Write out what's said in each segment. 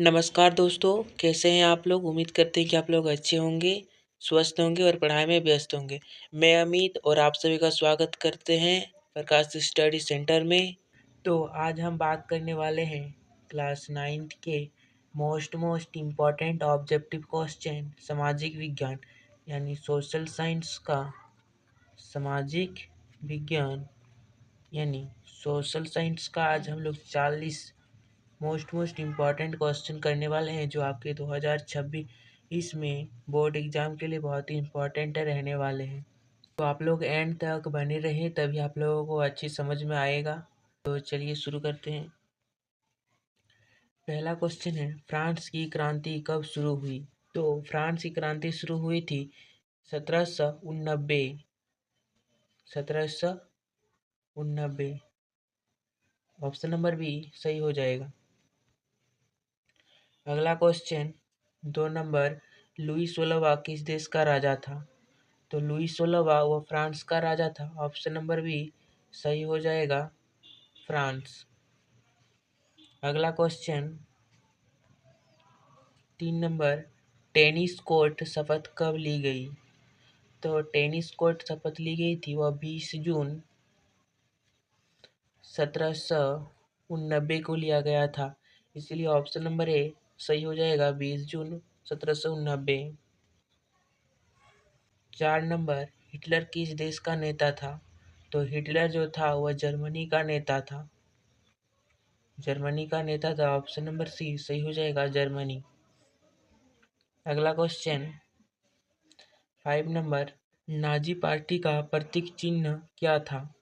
नमस्कार दोस्तों, कैसे हैं आप लोग? उम्मीद करते हैं कि आप लोग अच्छे होंगे, स्वस्थ होंगे और पढ़ाई में व्यस्त होंगे। मैं अमित और आप सभी का स्वागत करते हैं प्रकाश स्टडी सेंटर में। तो आज हम बात करने वाले हैं क्लास 9th के मोस्ट इम्पॉर्टेंट ऑब्जेक्टिव क्वेश्चन सामाजिक विज्ञान यानी सोशल साइंस का सामाजिक विज्ञान यानी सोशल साइंस का आज हम लोग 40 मोस्ट इम्पॉर्टेंट क्वेश्चन करने वाले हैं जो आपके 2026 में बोर्ड एग्जाम के लिए बहुत ही इम्पोर्टेंट रहने वाले हैं। तो आप लोग एंड तक बने रहे तभी आप लोगों को अच्छी समझ में आएगा। तो चलिए शुरू करते हैं। पहला क्वेश्चन है, फ्रांस की क्रांति कब शुरू हुई? तो फ्रांस की क्रांति शुरू हुई थी 1789। 1789 ऑप्शन नंबर बी सही हो जाएगा। अगला क्वेश्चन 2 नंबर, लुई 16वां किस देश का राजा था? तो लुई 16वां वो फ्रांस का राजा था। ऑप्शन नंबर बी सही हो जाएगा, फ्रांस। अगला क्वेश्चन 3 नंबर, टेनिस कोर्ट शपथ कब ली गई? तो टेनिस कोर्ट शपथ ली गई थी वह 20 जून 1789 को लिया गया था। इसलिए ऑप्शन नंबर ए सही हो जाएगा, 20 जून 1789। 4 नंबर, हिटलर किस देश का नेता था? तो हिटलर जो था वह जर्मनी का नेता था। जर्मनी का नेता था। ऑप्शन नंबर सी सही हो जाएगा, जर्मनी। अगला क्वेश्चन 5 नंबर, नाजी पार्टी का प्रतीक चिन्ह क्या था?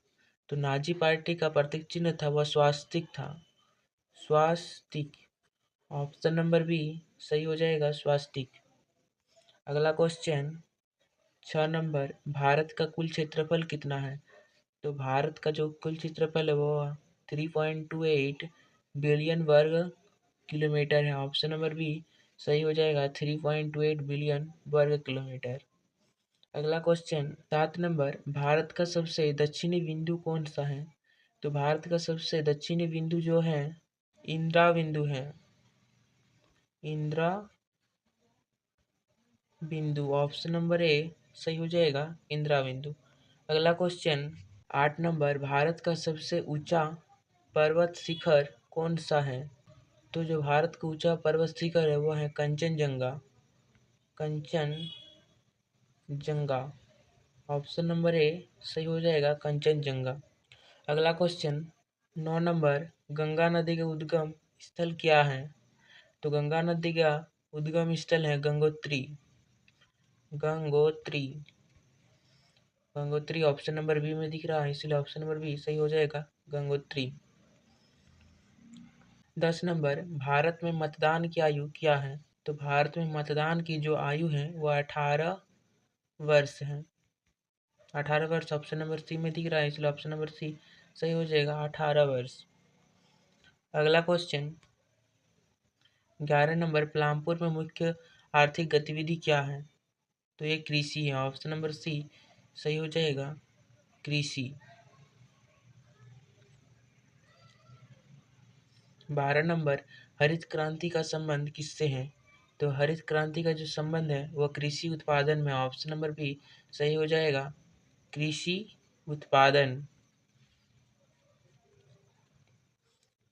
तो नाजी पार्टी का प्रतीक चिन्ह था वह स्वास्तिक था। स्वास्तिक। ऑप्शन नंबर बी सही हो जाएगा, स्वास्तिक। अगला क्वेश्चन 6 नंबर, भारत का कुल क्षेत्रफल कितना है? तो भारत का जो कुल क्षेत्रफल है वो 3.28 बिलियन वर्ग किलोमीटर है। ऑप्शन नंबर बी सही हो जाएगा, 3.28 बिलियन वर्ग किलोमीटर। अगला क्वेश्चन 7 नंबर, भारत का सबसे दक्षिणी बिंदु कौन सा है? तो भारत का सबसे दक्षिणी बिंदु जो है इंदिरा बिंदु है। इंदिरा बिंदु। ऑप्शन नंबर ए सही हो जाएगा, इंदिरा बिंदु। अगला क्वेश्चन 8 नंबर, भारत का सबसे ऊंचा पर्वत शिखर कौन सा है? तो जो भारत का ऊंचा पर्वत शिखर है वो है Kanchenjunga. Kanchenjunga. Option number A सही हो जाएगा, कंचनजंगा। अगला क्वेश्चन 9 नंबर, गंगा नदी का उद्गम स्थल क्या है? तो गंगा नदी का उद्गम स्थल है Gangotri. Gangotri. Gangotri option number B में दिख रहा है, इसलिए ऑप्शन नंबर बी सही हो जाएगा, गंगोत्री। 10 नंबर, भारत में मतदान की आयु क्या है? तो भारत में मतदान की जो आयु है वह 18 वर्ष है। 18 वर्ष ऑप्शन नंबर सी में दिख रहा है, इसलिए ऑप्शन नंबर सी सही हो जाएगा, 18 वर्ष। अगला क्वेश्चन 11 नंबर, पलामपुर में मुख्य आर्थिक गतिविधि क्या है? तो ये कृषि है। ऑप्शन नंबर सी सही हो जाएगा, कृषि। 12 नंबर, हरित क्रांति का संबंध किससे है? तो हरित क्रांति का जो संबंध है वह कृषि उत्पादन में। ऑप्शन नंबर बी सही हो जाएगा, कृषि उत्पादन।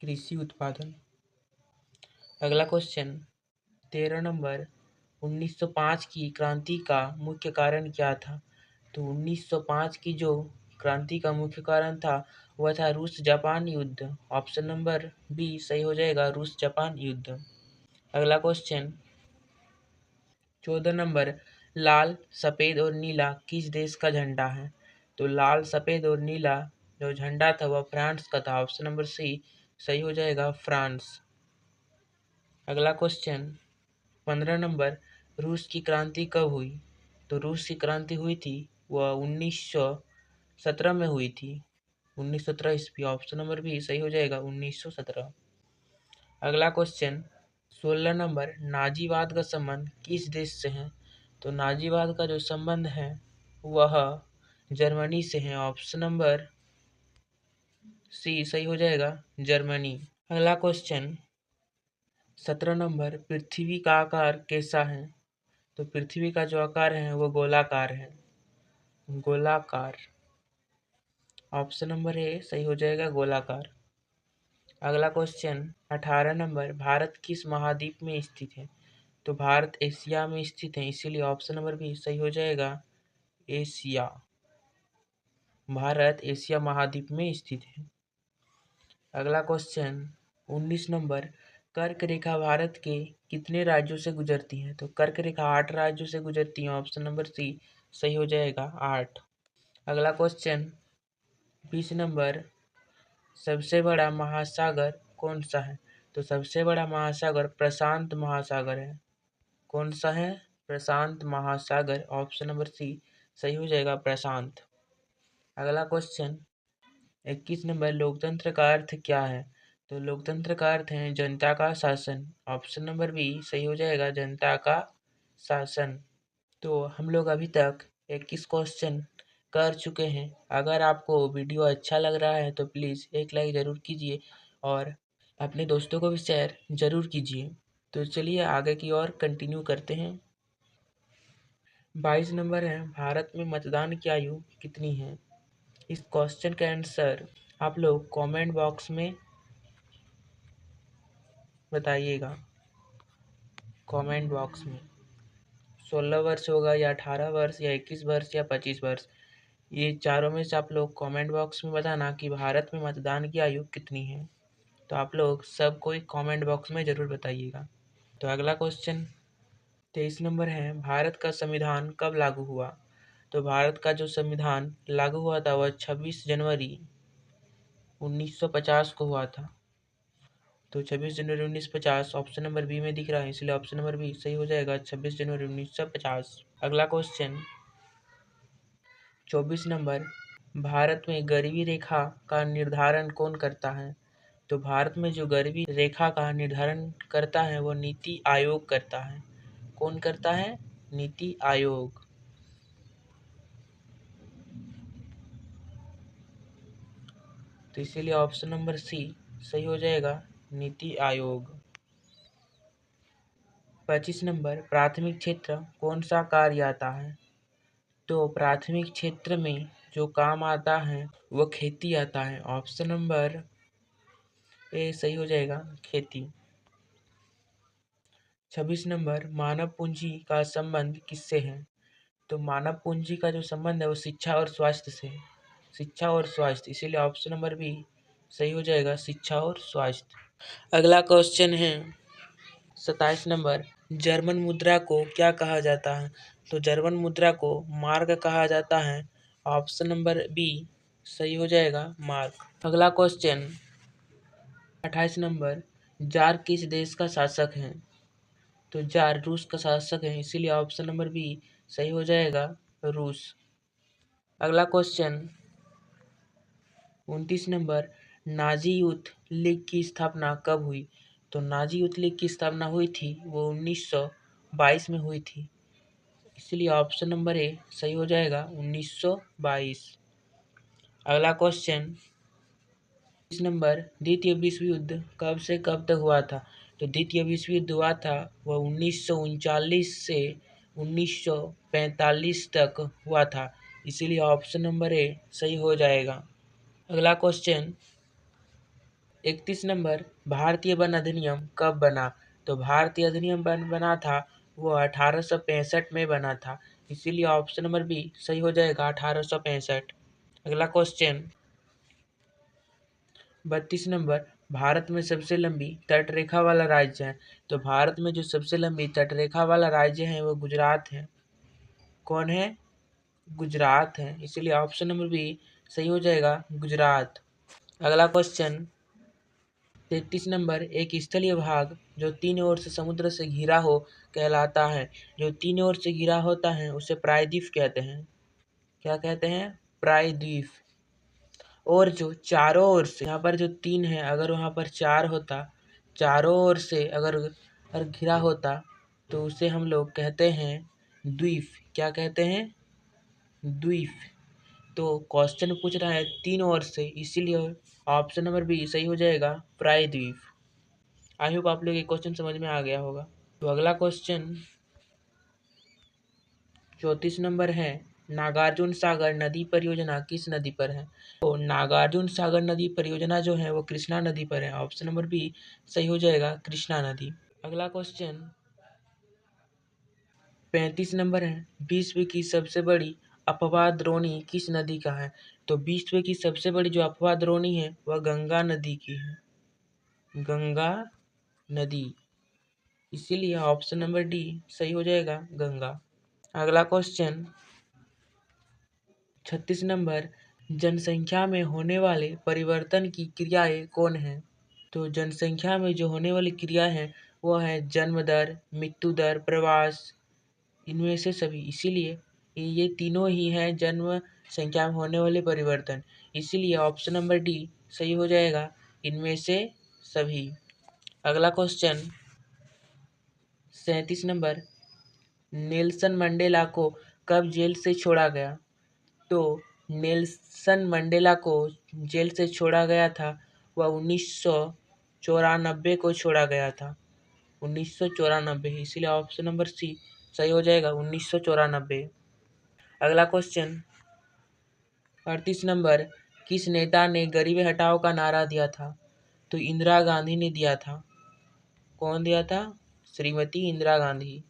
कृषि उत्पादन। अगला क्वेश्चन 13 नंबर, 1905 की क्रांति का मुख्य कारण क्या था? तो 1905 की जो क्रांति का मुख्य कारण था वह था रूस जापान युद्ध। ऑप्शन नंबर बी सही हो जाएगा, रूस जापान युद्ध। अगला क्वेश्चन 14 नंबर, लाल सफेद और नीला किस देश का झंडा है? तो लाल सफेद और नीला जो झंडा था वह फ्रांस का था। ऑप्शन नंबर सी सही हो जाएगा, फ्रांस। अगला क्वेश्चन 15 नंबर, रूस की क्रांति कब हुई? तो रूस की क्रांति हुई थी वह 1917 में हुई थी। 1917 ईस्वी। ऑप्शन नंबर बी सही हो जाएगा, 1917। अगला क्वेश्चन 16 नंबर, नाजीवाद का संबंध किस देश से है? तो नाजीवाद का जो संबंध है वह जर्मनी से है। ऑप्शन नंबर सी सही हो जाएगा, जर्मनी। अगला क्वेश्चन 17 नंबर, पृथ्वी का आकार कैसा है? तो पृथ्वी का जो आकार है वो गोलाकार है, गोलाकार। ऑप्शन नंबर ए सही हो जाएगा, गोलाकार। अगला क्वेश्चन 18 नंबर, भारत किस महाद्वीप में स्थित है? तो भारत एशिया में स्थित है, इसीलिए ऑप्शन नंबर बी सही हो जाएगा, एशिया। भारत एशिया महाद्वीप में स्थित है। अगला क्वेश्चन 19 नंबर, कर्क रेखा भारत के कितने राज्यों से गुजरती है? तो कर्क रेखा 8 राज्यों से गुजरती है, ऑप्शन नंबर सी सही हो जाएगा, 8। अगला क्वेश्चन 20 नंबर, सबसे बड़ा महासागर कौन सा है? तो सबसे बड़ा महासागर प्रशांत महासागर है। कौन सा है? प्रशांत महासागर, ऑप्शन नंबर सी सही हो जाएगा, प्रशांत। अगला क्वेश्चन 21 नंबर, लोकतंत्र का अर्थ क्या है? तो लोकतंत्र का अर्थ है जनता का शासन, ऑप्शन नंबर बी सही हो जाएगा, जनता का शासन। तो हम लोग अभी तक 21 क्वेश्चन कर चुके हैं। अगर आपको वीडियो अच्छा लग रहा है तो प्लीज़ एक लाइक ज़रूर कीजिए और अपने दोस्तों को भी शेयर ज़रूर कीजिए। तो चलिए आगे की ओर कंटिन्यू करते हैं। 22 नंबर है, भारत में मतदान की आयु कितनी है? इस क्वेश्चन का आंसर आप लोग कमेंट बॉक्स में बताइएगा, कमेंट बॉक्स में। 16 वर्ष होगा या 18 वर्ष या 21 वर्ष या 25 वर्ष, ये चारों में से आप लोग कमेंट बॉक्स में बताना कि भारत में मतदान की आयु कितनी है। तो आप लोग सब कोई कमेंट बॉक्स में ज़रूर बताइएगा। तो अगला क्वेश्चन 23 नंबर है, भारत का संविधान कब लागू हुआ? तो भारत का जो संविधान लागू हुआ था वह 26 जनवरी 1950 को हुआ था। तो 26 जनवरी 1950 ऑप्शन नंबर बी में दिख रहा है, इसलिए ऑप्शन नंबर बी सही हो जाएगा, 26 जनवरी 1950। अगला क्वेश्चन 24 नंबर, भारत में गरीबी रेखा का निर्धारण कौन करता है? तो भारत में जो गरीबी रेखा का निर्धारण करता है वो नीति आयोग करता है। कौन करता है? नीति आयोग। तो इसीलिए ऑप्शन नंबर सी सही हो जाएगा, नीति आयोग। 25 नंबर, प्राथमिक क्षेत्र कौन सा कार्य आता है? तो प्राथमिक क्षेत्र में जो काम आता है वो खेती आता है, ऑप्शन नंबर ए सही हो जाएगा, खेती। 26 नंबर, मानव पूंजी का संबंध किससे है? तो मानव पूंजी का जो संबंध है वो शिक्षा और स्वास्थ्य से है, शिक्षा और स्वास्थ्य, इसीलिए ऑप्शन नंबर बी सही हो जाएगा, शिक्षा और स्वास्थ्य। अगला क्वेश्चन है 27 नंबर, जर्मन मुद्रा को क्या कहा जाता है? तो जर्मन मुद्रा को मार्क कहा जाता है, ऑप्शन नंबर बी सही हो जाएगा, मार्क। अगला क्वेश्चन 28 नंबर, जार किस देश का शासक है? तो जार रूस का शासक है, इसीलिए ऑप्शन नंबर बी सही हो जाएगा, रूस। अगला question 29 number, Nazi youth league की स्थापना कब हुई? तो नाजी यूथ लीग की स्थापना हुई थी वो 1922 में हुई थी, इसलिए ऑप्शन नंबर ए सही हो जाएगा, 1922। अगला क्वेश्चन 20 नंबर, द्वितीय विश्व युद्ध कब से कब तक हुआ था? तो द्वितीय विश्व युद्ध हुआ था वह 1939 से 1945 तक हुआ था, इसीलिए ऑप्शन नंबर ए सही हो जाएगा। अगला क्वेश्चन 31 नंबर, भारतीय वन अधिनियम कब बना? तो भारतीय अधिनियम बना था वो 1865 में बना था, इसीलिए ऑप्शन नंबर बी सही हो जाएगा, 1865। अगला क्वेश्चन 32 नंबर, भारत में सबसे लंबी तटरेखा वाला राज्य है? तो भारत में जो सबसे लंबी तटरेखा वाला राज्य है वो गुजरात है। कौन है? गुजरात है, इसीलिए ऑप्शन नंबर बी सही हो जाएगा, गुजरात। अगला क्वेश्चन 33 नंबर, एक स्थलीय भाग जो तीन ओर से समुद्र से घिरा हो कहलाता है। जो तीन ओर से घिरा होता है उसे प्रायद्वीप कहते हैं। क्या कहते हैं? प्रायद्वीप। और जो चारों ओर से, यहाँ पर जो तीन है अगर वहाँ पर चार होता, चारों ओर से अगर घिरा होता तो उसे हम लोग कहते हैं द्वीप। क्या कहते हैं? द्वीप। तो क्वेश्चन पूछ रहा है तीन ओर से, इसीलिए ऑप्शन नंबर बी सही हो जाएगा, प्रायद्वीप। आई होप आप लोग ये क्वेश्चन समझ में आ गया होगा। तो अगला क्वेश्चन 34 नंबर है, नागार्जुन सागर नदी परियोजना किस नदी पर है? तो नागार्जुन सागर नदी परियोजना जो है वो कृष्णा नदी पर है। ऑप्शन नंबर बी सही हो जाएगा, कृष्णा नदी। अगला क्वेश्चन 35 नंबर है, विश्व की सबसे बड़ी अफवाह द्रोणी किस नदी का है? तो विश्व की सबसे बड़ी जो अफवाह द्रोणी है वह गंगा नदी की है, गंगा नदी। इसीलिए ऑप्शन नंबर डी सही हो जाएगा, गंगा। अगला क्वेश्चन 36 नंबर, जनसंख्या में होने वाले परिवर्तन की क्रियाएं कौन है? तो जनसंख्या में जो होने वाली क्रिया है वो है जन्म दर, मृत्यु दर, प्रवास, इनमें से सभी। इसीलिए ये तीनों ही हैं जन्म संख्या में होने वाले परिवर्तन। इसीलिए ऑप्शन नंबर डी सही हो जाएगा, इनमें से सभी। अगला क्वेश्चन 37 नंबर, नेल्सन मंडेला को कब जेल से छोड़ा गया? तो नेल्सन मंडेला को जेल से छोड़ा गया था वह 1994 को छोड़ा गया था, 1994। इसीलिए ऑप्शन नंबर सी सही हो जाएगा, 1994। अगला क्वेश्चन 38 नंबर, किस नेता ने गरीबी हटाओ का नारा दिया था? तो इंदिरा गांधी ने दिया था। कौन दिया था? श्रीमती इंदिरा गांधी।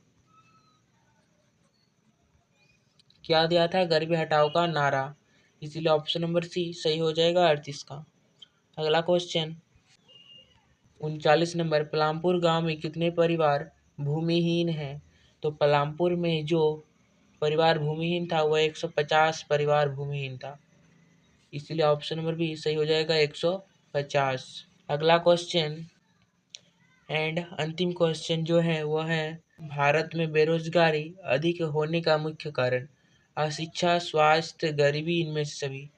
क्या दिया था? गरीबी हटाओ का नारा। इसीलिए ऑप्शन नंबर सी सही हो जाएगा, 38 का। अगला क्वेश्चन 39 नंबर, पलामपुर गांव में कितने परिवार भूमिहीन हैं? तो पलामपुर में जो परिवार भूमिहीन था वह 150 परिवार भूमिहीन था। इसलिए ऑप्शन नंबर बी सही हो जाएगा, 150। अगला क्वेश्चन एंड अंतिम क्वेश्चन जो है वह है, भारत में बेरोजगारी अधिक होने का मुख्य कारण? अशिक्षा, स्वास्थ्य, गरीबी, इनमें से सभी।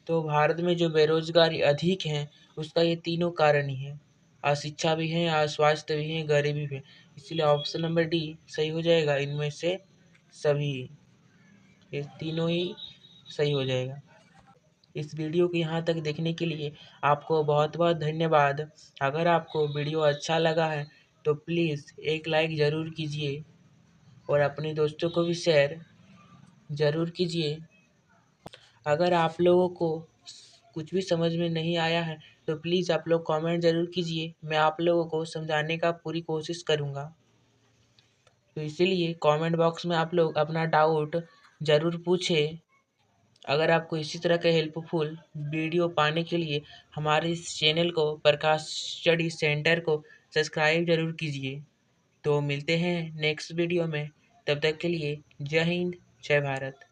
तो भारत में जो बेरोजगारी अधिक है उसका ये तीनों कारण ही है, अशिक्षा भी है, अस्वास्थ्य भी है, गरीबी भी है। इसलिए ऑप्शन नंबर डी सही हो जाएगा, इनमें से सभी। ये तीनों ही सही हो जाएगा। इस वीडियो को यहाँ तक देखने के लिए आपको बहुत बहुत धन्यवाद। अगर आपको वीडियो अच्छा लगा है तो प्लीज़ एक लाइक ज़रूर कीजिए और अपने दोस्तों को भी शेयर ज़रूर कीजिए। अगर आप लोगों को कुछ भी समझ में नहीं आया है तो प्लीज़ आप लोग कमेंट ज़रूर कीजिए, मैं आप लोगों को समझाने का पूरी कोशिश करूँगा। तो इसीलिए कमेंट बॉक्स में आप लोग अपना डाउट ज़रूर पूछें। अगर आपको इसी तरह के हेल्पफुल वीडियो पाने के लिए हमारे इस चैनल को, प्रकाश स्टडी सेंटर को सब्सक्राइब ज़रूर कीजिए। तो मिलते हैं नेक्स्ट वीडियो में, तब तक के लिए जय हिंद, जय भारत।